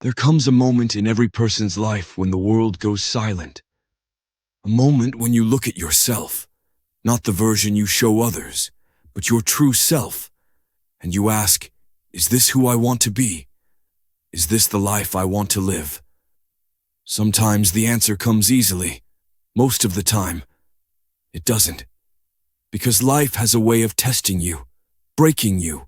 There comes a moment in every person's life when the world goes silent. A moment when you look at yourself, not the version you show others, but your true self, and you ask, is this who I want to be? Is this the life I want to live? Sometimes the answer comes easily. Most of the time, it doesn't. Because life has a way of testing you, breaking you,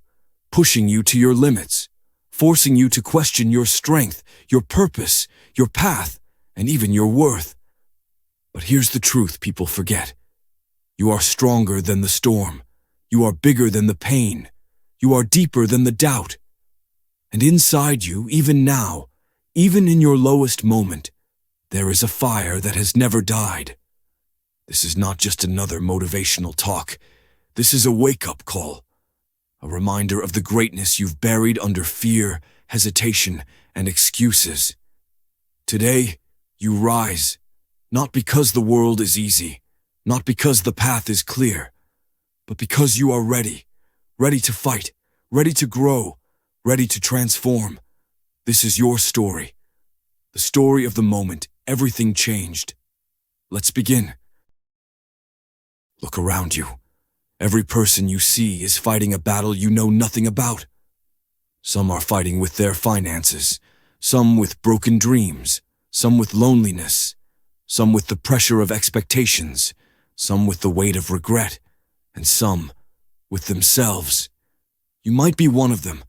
pushing you to your limits, forcing you to question your strength, your purpose, your path, and even your worth. But here's the truth people forget. You are stronger than the storm. You are bigger than the pain. You are deeper than the doubt. And inside you, even now, even in your lowest moment, there is a fire that has never died. This is not just another motivational talk. This is a wake-up call. A reminder of the greatness you've buried under fear, hesitation, and excuses. Today, you rise, not because the world is easy, not because the path is clear, but because you are ready to fight, ready to grow, ready to transform. This is your story, the story of the moment everything changed. Let's begin. Look around you. Every person you see is fighting a battle you know nothing about. Some are fighting with their finances, some with broken dreams, some with loneliness, some with the pressure of expectations, some with the weight of regret, and some with themselves. You might be one of them.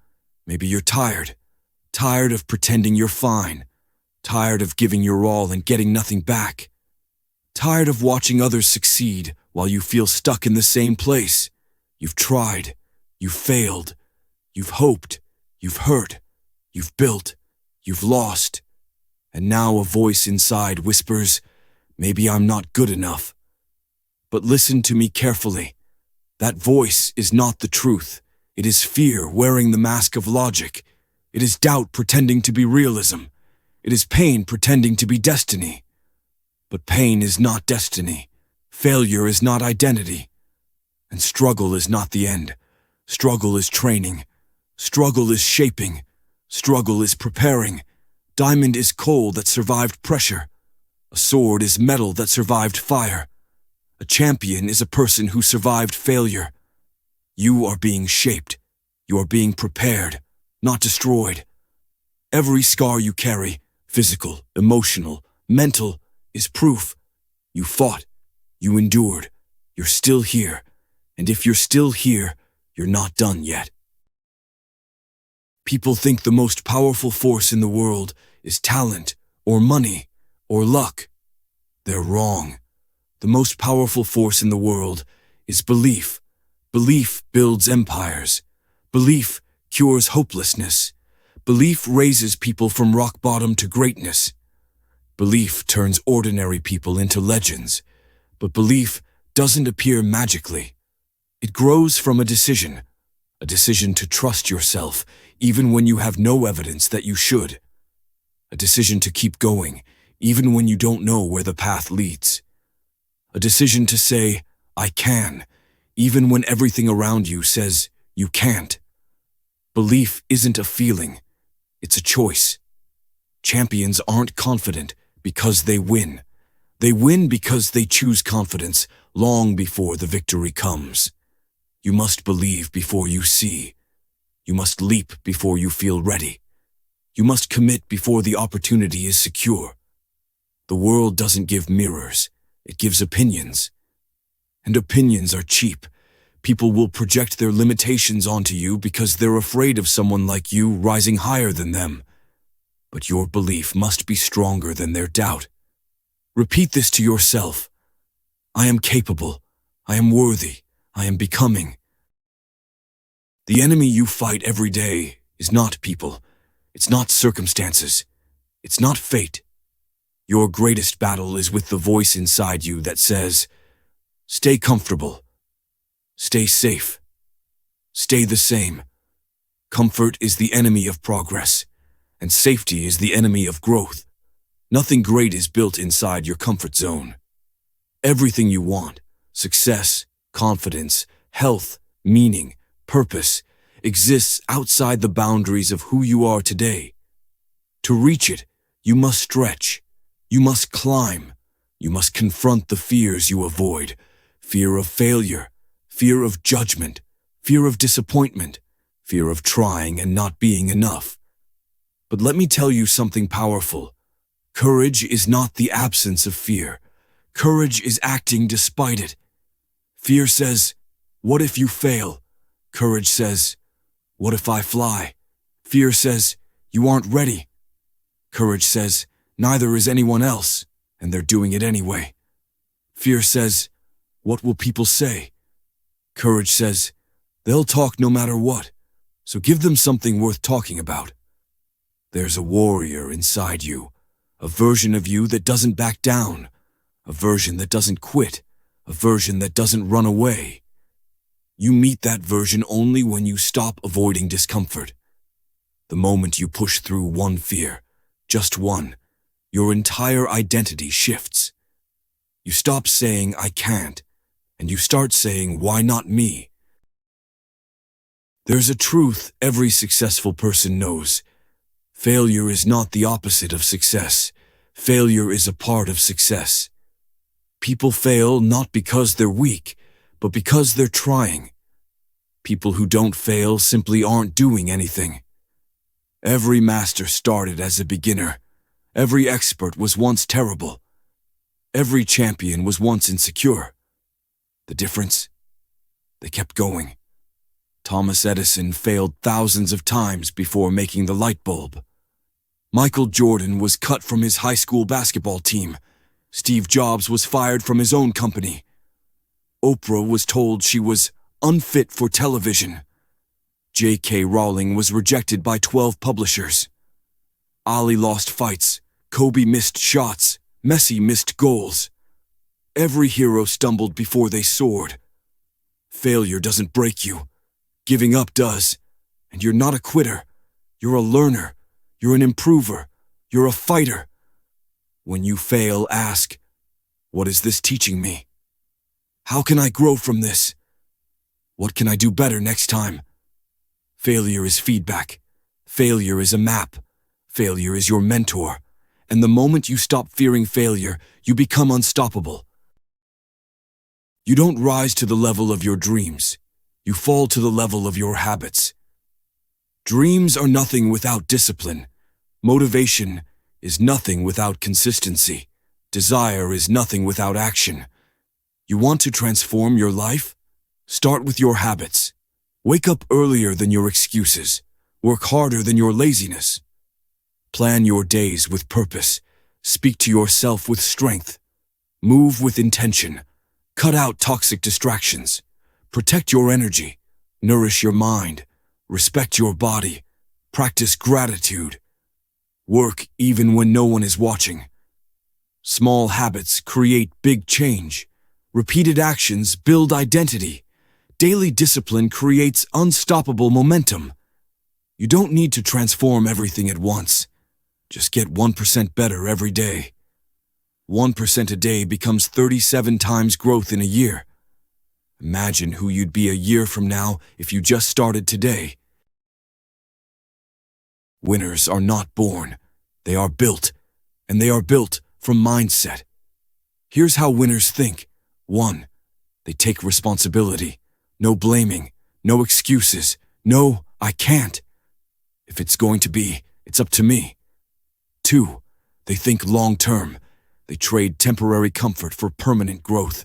Maybe you're tired of pretending you're fine, tired of giving your all and getting nothing back, tired of watching others succeed while you feel stuck in the same place. You've tried, you've failed, you've hoped, you've hurt, you've built, you've lost, and now a voice inside whispers, maybe I'm not good enough. But listen to me carefully. That voice is not the truth. It is fear wearing the mask of logic. It is doubt pretending to be realism. It is pain pretending to be destiny. But pain is not destiny. Failure is not identity. And struggle is not the end. Struggle is training. Struggle is shaping. Struggle is preparing. Diamond is coal that survived pressure. A sword is metal that survived fire. A champion is a person who survived failure. You are being shaped. You are being prepared, not destroyed. Every scar you carry, physical, emotional, mental, is proof. You fought. You endured. You're still here. And if you're still here, you're not done yet. People think the most powerful force in the world is talent, or money, or luck. They're wrong. The most powerful force in the world is belief. Belief builds empires. Belief cures hopelessness. Belief raises people from rock bottom to greatness. Belief turns ordinary people into legends. But belief doesn't appear magically. It grows from a decision to trust yourself even when you have no evidence that you should. A decision to keep going even when you don't know where the path leads. A decision to say, I can, even when everything around you says you can't. Belief isn't a feeling, it's a choice. Champions aren't confident because they win. They win because they choose confidence long before the victory comes. You must believe before you see. You must leap before you feel ready. You must commit before the opportunity is secure. The world doesn't give mirrors, it gives opinions. And opinions are cheap. People will project their limitations onto you because they're afraid of someone like you rising higher than them. But your belief must be stronger than their doubt. Repeat this to yourself. I am capable. I am worthy. I am becoming. The enemy you fight every day is not people. It's not circumstances. It's not fate. Your greatest battle is with the voice inside you that says, stay comfortable. Stay safe. Stay the same. Comfort is the enemy of progress, and safety is the enemy of growth. Nothing great is built inside your comfort zone. Everything you want, success, confidence, health, meaning, purpose, exists outside the boundaries of who you are today. To reach it, you must stretch. You must climb. You must confront the fears you avoid. Fear of failure, fear of judgment, fear of disappointment, fear of trying and not being enough. But let me tell you something powerful. Courage is not the absence of fear. Courage is acting despite it. Fear says, "What if you fail?" Courage says, "What if I fly?" Fear says, "You aren't ready." Courage says, "Neither is anyone else, and they're doing it anyway." Fear says, "What will people say?" Courage says, "They'll talk no matter what, so give them something worth talking about." There's a warrior inside you, a version of you that doesn't back down, a version that doesn't quit, a version that doesn't run away. You meet that version only when you stop avoiding discomfort. The moment you push through one fear, just one, your entire identity shifts. You stop saying, "I can't," and you start saying, "Why not me?" There's a truth every successful person knows. Failure is not the opposite of success. Failure is a part of success. People fail not because they're weak, but because they're trying. People who don't fail simply aren't doing anything. Every master started as a beginner. Every expert was once terrible. Every champion was once insecure. The difference? They kept going. Thomas Edison failed thousands of times before making the light bulb. Michael Jordan was cut from his high school basketball team. Steve Jobs was fired from his own company. Oprah was told she was unfit for television. J.K. Rowling was rejected by 12 publishers. Ali lost fights. Kobe missed shots. Messi missed goals. Every hero stumbled before they soared. Failure doesn't break you. Giving up does. And you're not a quitter. You're a learner. You're an improver. You're a fighter. When you fail, ask, "What is this teaching me? How can I grow from this? What can I do better next time?" Failure is feedback. Failure is a map. Failure is your mentor. And the moment you stop fearing failure, you become unstoppable. You don't rise to the level of your dreams. You fall to the level of your habits. Dreams are nothing without discipline. Motivation is nothing without consistency. Desire is nothing without action. You want to transform your life? Start with your habits. Wake up earlier than your excuses. Work harder than your laziness. Plan your days with purpose. Speak to yourself with strength. Move with intention. Cut out toxic distractions. Protect your energy. Nourish your mind. Respect your body. Practice gratitude. Work even when no one is watching. Small habits create big change. Repeated actions build identity. Daily discipline creates unstoppable momentum. You don't need to transform everything at once. Just get 1% better every day. 1% a day becomes 37 times growth in a year. Imagine who you'd be a year from now if you just started today. Winners are not born. They are built. And they are built from mindset. Here's how winners think. 1. They take responsibility. No blaming. No excuses. No, "I can't." If it's going to be, it's up to me. 2. They think long-term. They trade temporary comfort for permanent growth.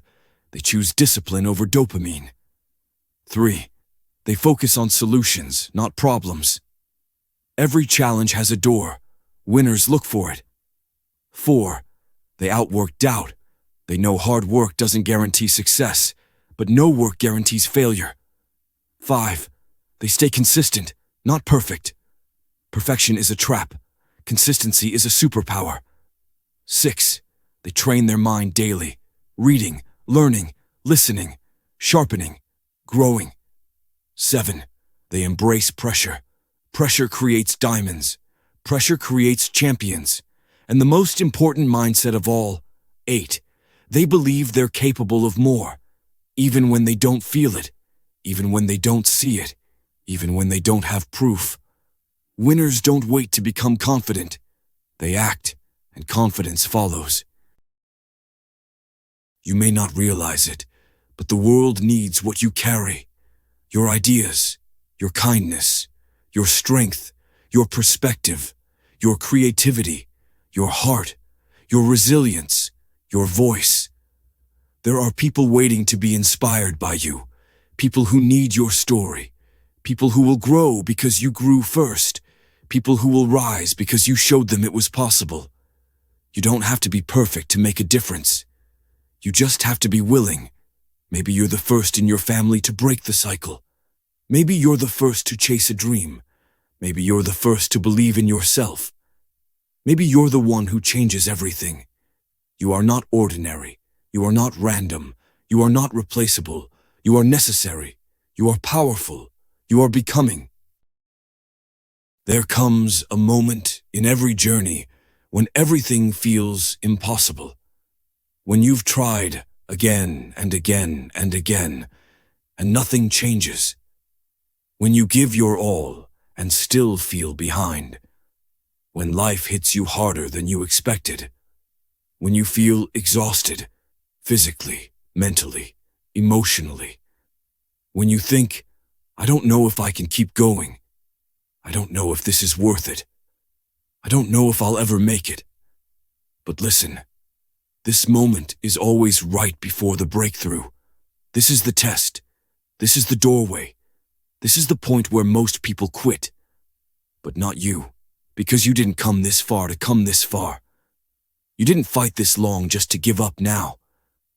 They choose discipline over dopamine. 3. They focus on solutions, not problems. Every challenge has a door. Winners look for it. 4. They outwork doubt. They know hard work doesn't guarantee success, but no work guarantees failure. 5. They stay consistent, not perfect. Perfection is a trap. Consistency is a superpower. 6. They train their mind daily, reading, learning, listening, sharpening, growing. 7. They embrace pressure. Pressure creates diamonds. Pressure creates champions. And the most important mindset of all, 8. They believe they're capable of more, even when they don't feel it, even when they don't see it, even when they don't have proof. Winners don't wait to become confident. They act, and confidence follows. You may not realize it, but the world needs what you carry. Your ideas, your kindness, your strength, your perspective, your creativity, your heart, your resilience, your voice. There are people waiting to be inspired by you, people who need your story, people who will grow because you grew first, people who will rise because you showed them it was possible. You don't have to be perfect to make a difference. You just have to be willing. Maybe you're the first in your family to break the cycle. Maybe you're the first to chase a dream. Maybe you're the first to believe in yourself. Maybe you're the one who changes everything. You are not ordinary. You are not random. You are not replaceable. You are necessary. You are powerful. You are becoming. There comes a moment in every journey when everything feels impossible. When you've tried again and again and again, and nothing changes. When you give your all and still feel behind. When life hits you harder than you expected. When you feel exhausted, physically, mentally, emotionally. When you think, I don't know if I can keep going. I don't know if this is worth it. I don't know if I'll ever make it. But listen, this moment is always right before the breakthrough. This is the test. This is the doorway. This is the point where most people quit. But not you, because you didn't come this far to come this far. You didn't fight this long just to give up now.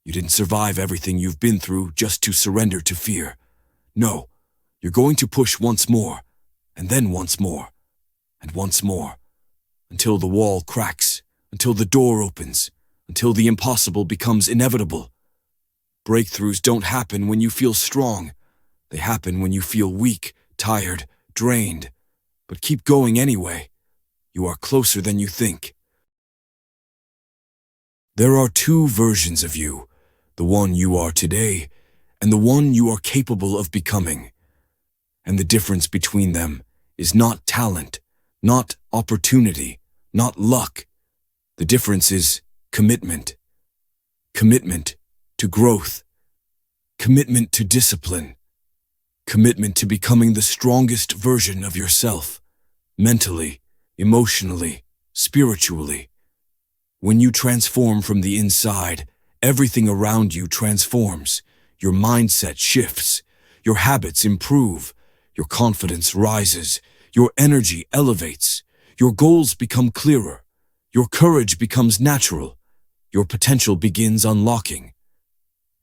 You didn't survive everything you've been through just to surrender to fear. No, you're going to push once more, and then once more, and once more, until the wall cracks, until the door opens, until the impossible becomes inevitable. Breakthroughs don't happen when you feel strong. They happen when you feel weak, tired, drained. But keep going anyway. You are closer than you think. There are two versions of you, the one you are today and the one you are capable of becoming. And the difference between them is not talent, not opportunity, not luck. The difference is commitment. Commitment to growth. Commitment to discipline. Commitment to becoming the strongest version of yourself, mentally, emotionally, spiritually. When you transform from the inside, everything around you transforms. Your mindset shifts, your habits improve, your confidence rises, your energy elevates, your goals become clearer, your courage becomes natural, your potential begins unlocking.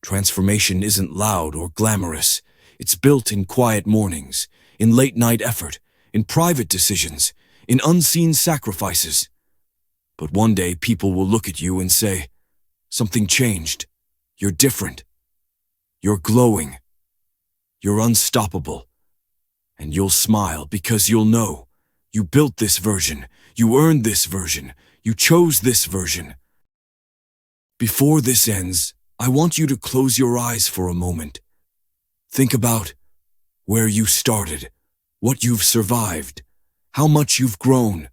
Transformation isn't loud or glamorous. It's built in quiet mornings, in late-night effort, in private decisions, in unseen sacrifices. But one day people will look at you and say, something changed. You're different. You're glowing. You're unstoppable. And you'll smile because you'll know. You built this version. You earned this version. You chose this version. Before this ends, I want you to close your eyes for a moment. Think about where you started, what you've survived, how much you've grown,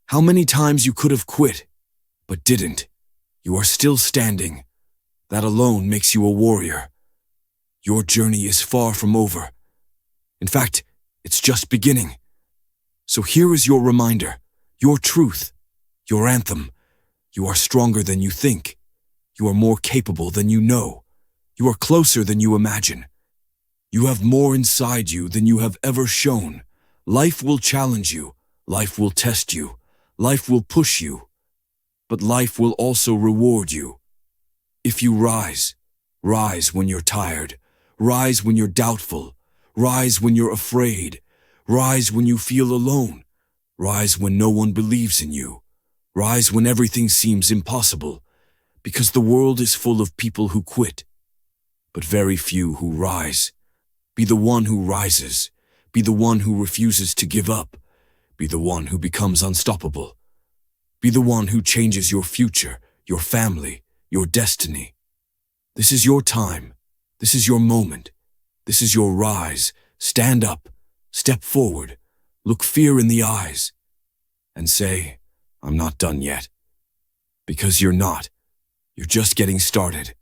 how many times you could have quit, but didn't. You are still standing. That alone makes you a warrior. Your journey is far from over. In fact, it's just beginning. So here is your reminder, your truth, your anthem. You are stronger than you think. You are more capable than you know. You are closer than you imagine. You have more inside you than you have ever shown. Life will challenge you. Life will test you. Life will push you. But life will also reward you. If you rise, rise when you're tired. Rise when you're doubtful. Rise when you're afraid. Rise when you feel alone. Rise when no one believes in you. Rise when everything seems impossible. Because the world is full of people who quit, but very few who rise. Be the one who rises. Be the one who refuses to give up. Be the one who becomes unstoppable. Be the one who changes your future, your family, your destiny. This is your time. This is your moment. This is your rise. Stand up. Step forward. Look fear in the eyes. And say, I'm not done yet. Because you're not. You're just getting started.